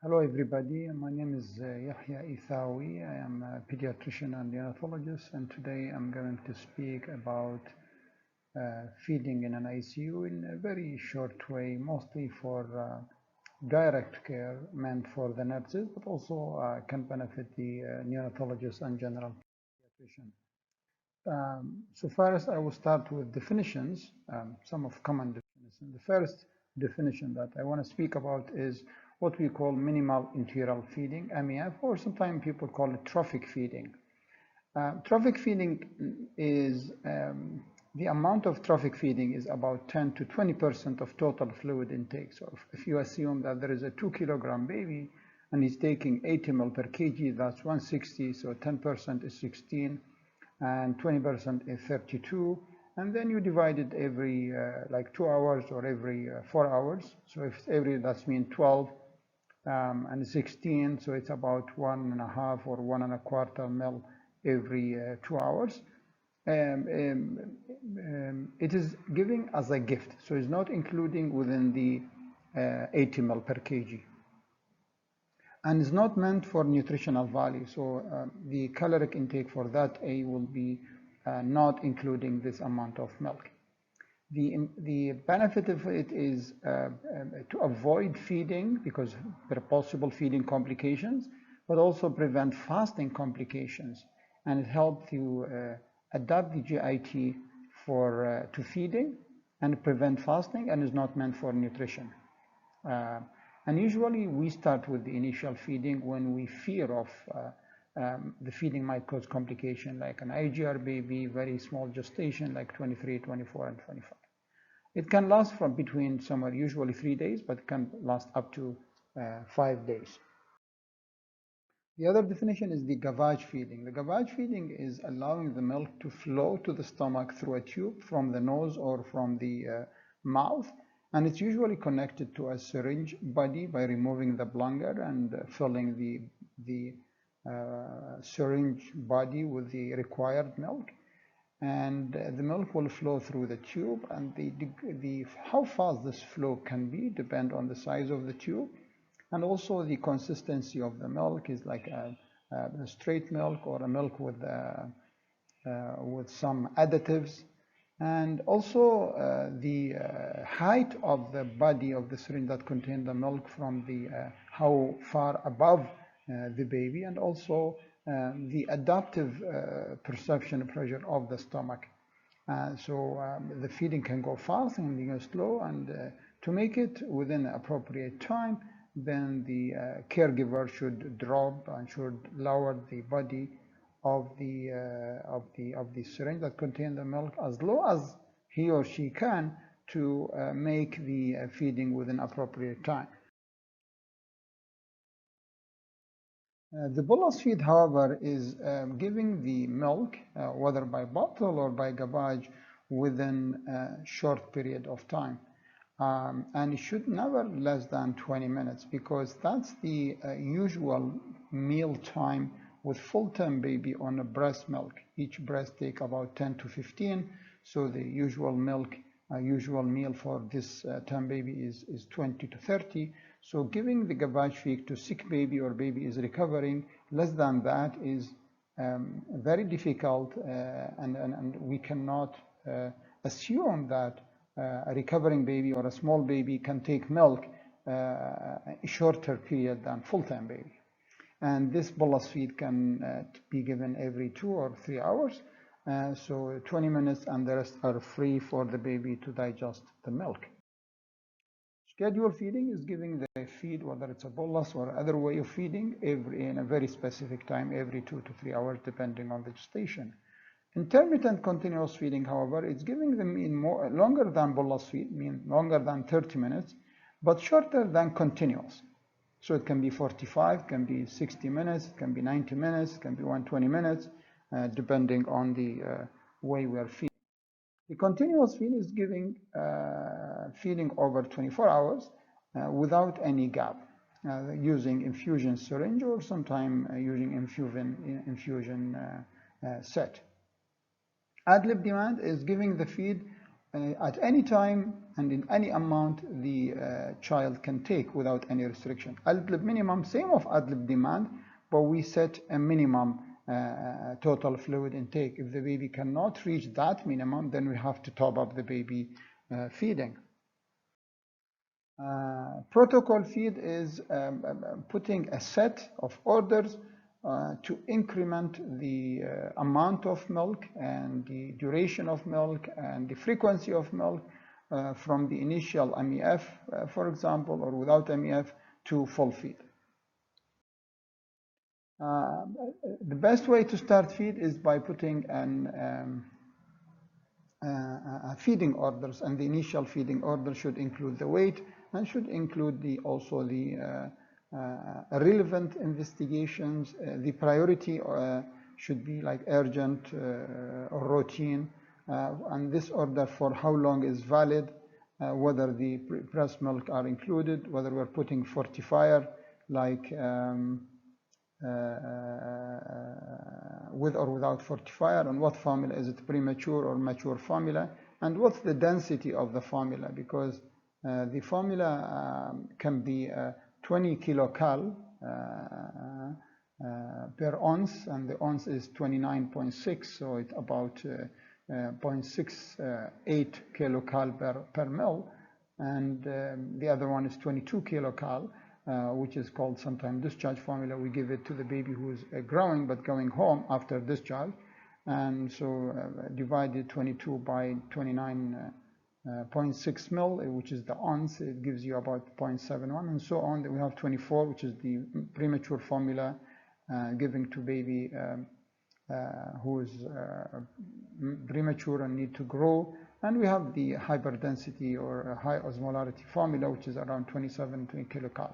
Hello everybody, my name is Yahya Ithawi. I am a pediatrician and neonatologist, and today I'm going to speak about feeding in an ICU in a very short way, mostly for direct care meant for the nurses, but also can benefit the neonatologist and general pediatrician. So first I will start with definitions, some of common definitions. The first definition that I want to speak about is what we call minimal enteral feeding, MEF, or sometimes people call it trophic feeding. Trophic feeding is the amount of trophic feeding is about 10 to 20% of total fluid intake. So if you assume that there is a 2-kilogram baby and he's taking 80 ml per kg, that's 160, so 10% is 16, and 20% is 32, and then you divide it every like 2 hours or every 4 hours. So if every, that's mean 12 and 16, so it's about 1.5 or 1.25 ml every 2 hours. It is giving as a gift, so it's not including within the 80 ml per kg. And it's not meant for nutritional value, so the caloric intake for that A will be not including this amount of milk. The benefit of it is to avoid feeding, because there are possible feeding complications, but also prevent fasting complications, and it helps you adapt the GIT to feeding and prevent fasting, and is not meant for nutrition. And usually we start with the initial feeding when we fear of the feeding might cause complication, like an IGR baby, very small gestation, like 23, 24, and 25. It can last from between somewhere, usually 3 days, but it can last up to 5 days. The other definition is the gavage feeding. The gavage feeding is allowing the milk to flow to the stomach through a tube from the nose or from the mouth, and it's usually connected to a syringe body by removing the plunger and filling the syringe body with the required milk, and the milk will flow through the tube, and how fast this flow can be depend on the size of the tube, and also the consistency of the milk is like a straight milk or a milk with some additives, and also the height of the body of the syringe that contains the milk from the how far above the baby, and also the adaptive perception pressure of the stomach. So the feeding can go fast and go slow, and to make it within appropriate time, then the caregiver should drop and should lower the body of the syringe that contains the milk as low as he or she can to make the feeding within appropriate time. The bolus feed, however, is giving the milk, whether by bottle or by gavage, within a short period of time. And it should never less than 20 minutes, because that's the usual meal time with full-term baby on a breast milk. Each breast take about 10 to 15, so the usual milk, usual meal for this term baby is 20 to 30. So giving the gavage feed to sick baby or baby is recovering, less than that is very difficult, and we cannot assume that a recovering baby or a small baby can take milk a shorter period than full-time baby. And this bolus feed can be given every 2 or 3 hours, so 20 minutes, and the rest are free for the baby to digest the milk. Scheduled feeding is giving the feed, whether it's a bolus or other way of feeding, in a very specific time, every 2 to 3 hours, depending on the gestation. Intermittent continuous feeding, however, it's giving them longer than bolus feed, mean longer than 30 minutes, but shorter than continuous. So it can be 45, can be 60 minutes, it can be 90 minutes, it can be 120 minutes, depending on the way we are feeding. The continuous feed is giving feeding over 24 hours without any gap, using infusion syringe or sometimes using infusion set. Ad lib demand is giving the feed at any time and in any amount the child can take without any restriction. Ad-lib minimum, same of ad-lib demand, but we set a minimum total fluid intake. If the baby cannot reach that minimum, then we have to top up the baby feeding. Protocol feed is putting a set of orders to increment the amount of milk and the duration of milk and the frequency of milk from the initial MEF, for example, or without MEF to full feed. The best way to start feed is by putting feeding orders, and the initial feeding order should include the weight and should include also the relevant investigations. The priority should be like urgent or routine, and this order for how long is valid, whether the breast milk are included, whether we're putting fortifier like with or without fortifier, and what formula, is it premature or mature formula, and what's the density of the formula, because the formula can be 20 kilocal per ounce, and the ounce is 29.6, so it's about 0.68 kilocal per mil, and the other one is 22 kilocal, which is called sometimes discharge formula. We give it to the baby who is growing but going home after discharge, and so divided 22 by 29.6 mil, which is the ounce, it gives you about 0.71, and so on. Then we have 24, which is the premature formula given to baby who is premature and need to grow, and we have the hyperdensity or high osmolarity formula, which is around 27 kilocal.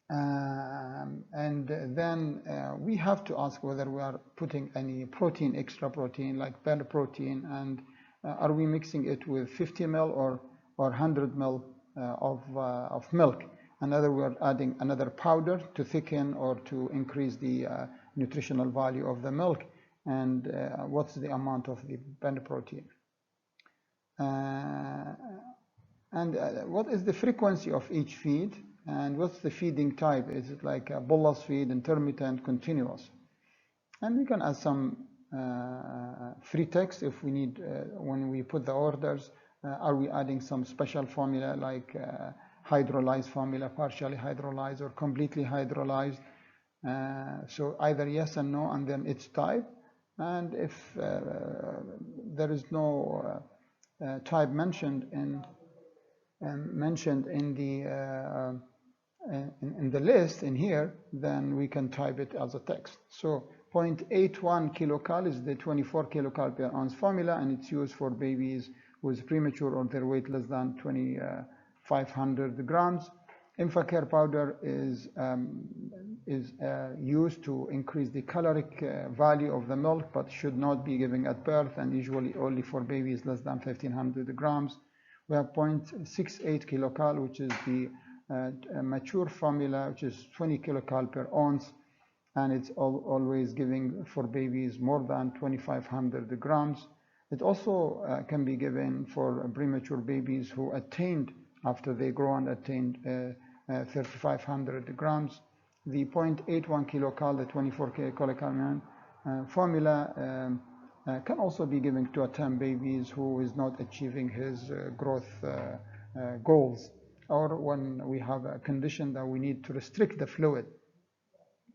And then we have to ask whether we are putting any protein, extra protein like bell protein, and are we mixing it with 50 ml or 100 ml of milk. Another, we are adding another powder to thicken or to increase the nutritional value of the milk, and what's the amount of the bell protein. And what is the frequency of each feed, and what's the feeding type? Is it like a bolus feed, intermittent, continuous? And we can add some free text if we need, when we put the orders. Are we adding some special formula like hydrolyzed formula, partially hydrolyzed or completely hydrolyzed? So either yes and no, and then its type. And if there is no type mentioned in the list in here, then we can type it as a text. So 0.81 kilocal is the 24 kilocal per ounce formula, and it's used for babies with premature or their weight less than 2,500 grams. Infacare powder is used to increase the caloric value of the milk, but should not be given at birth, and usually only for babies less than 1,500 grams. We have 0.68 kilocal, which is the mature formula, which is 20 kilocal per ounce, and it's always giving for babies more than 2,500 grams. It also can be given for premature babies who attained, after they grow and attained 3,500 grams. The 0.81 kilocal, the 24 kilocal formula can also be given to a 10 babies who is not achieving his growth goals, or when we have a condition that we need to restrict the fluid,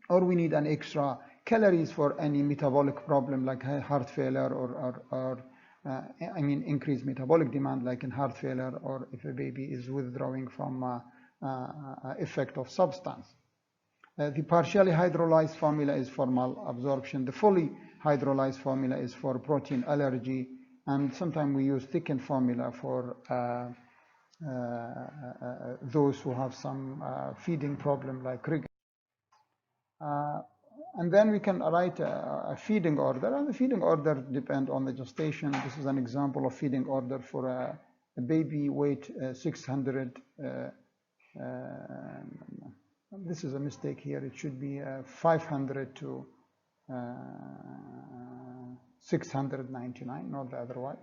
or we need an extra calories for any metabolic problem like heart failure, or increased metabolic demand like in heart failure, or if a baby is withdrawing from effect of substance. The partially hydrolyzed formula is for malabsorption. The fully hydrolyzed formula is for protein allergy, and sometimes we use thickened formula for those who have some feeding problem like rigor. And then we can write a feeding order, and the feeding order depends on the gestation. This is an example of feeding order for a baby weight 600. This is a mistake here. It should be 500 to 699, not the other way.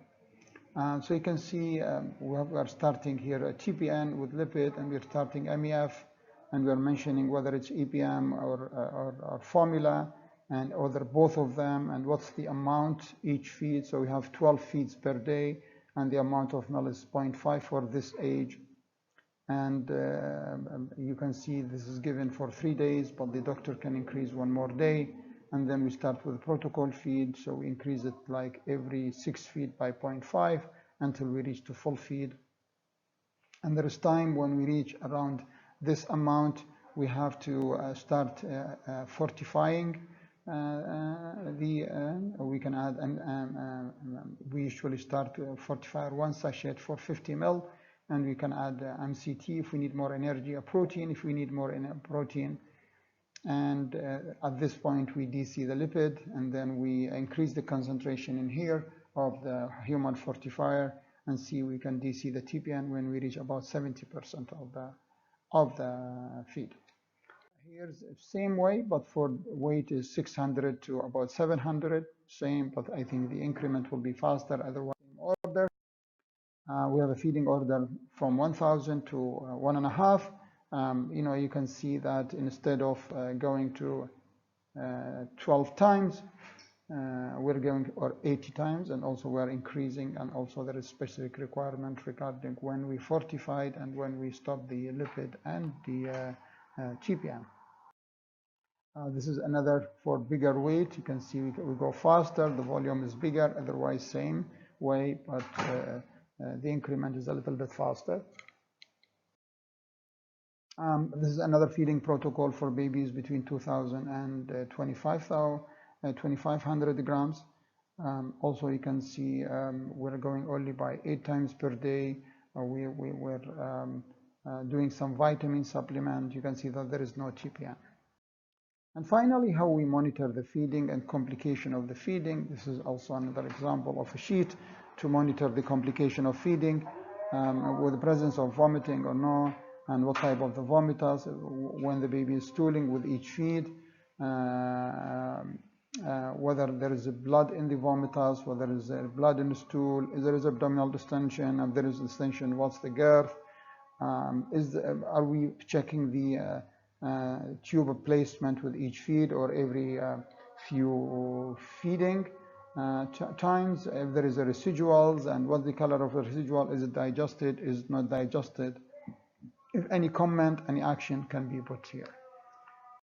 So you can see we are starting here a TPN with lipid, and we're starting MEF, and we're mentioning whether it's EPM or formula, and whether both of them, and what's the amount each feed. So we have 12 feeds per day, and the amount of ml is 0.5 for this age. And you can see this is given for 3 days, but the doctor can increase one more day. And then we start with protocol feed, so we increase it like every 6 feed by 0.5 until we reach to full feed. And there is time when we reach around this amount, we have to start fortifying we can add, we usually start fortifier 1 sachet for 50 ml, and we can add MCT if we need more energy, a protein if we need more protein. And at this point we DC the lipid, and then we increase the concentration in here of the human fortifier, and see we can DC the TPN when we reach about 70% of the feed. Here's the same way, but for weight is 600 to about 700, same, but I think the increment will be faster, otherwise order. We have a feeding order from 1,000 to 1.5. You can see that instead of going to 12 times, we're going, or 80 times, and also we're increasing, and also there is specific requirement regarding when we fortified and when we stop the lipid and the TPN. This is another for bigger weight. You can see we go faster, the volume is bigger, otherwise same way, but the increment is a little bit faster. This is another feeding protocol for babies between 2,000 and 2,500 grams. Also, you can see we're going only by 8 times per day. We're doing some vitamin supplement. You can see that there is no TPN. And finally, how we monitor the feeding and complication of the feeding. This is also another example of a sheet to monitor the complication of feeding with the presence of vomiting or no, and what type of the vomitus, when the baby is stooling with each feed, whether there is blood in the vomitus, whether there is blood in the stool, if there is abdominal distension, if there is distension, what's the girth, are we checking the tube placement with each feed or every few feeding times, if there is a residuals, and what the color of the residual, is it digested, is it not digested. If any comment, any action can be put here.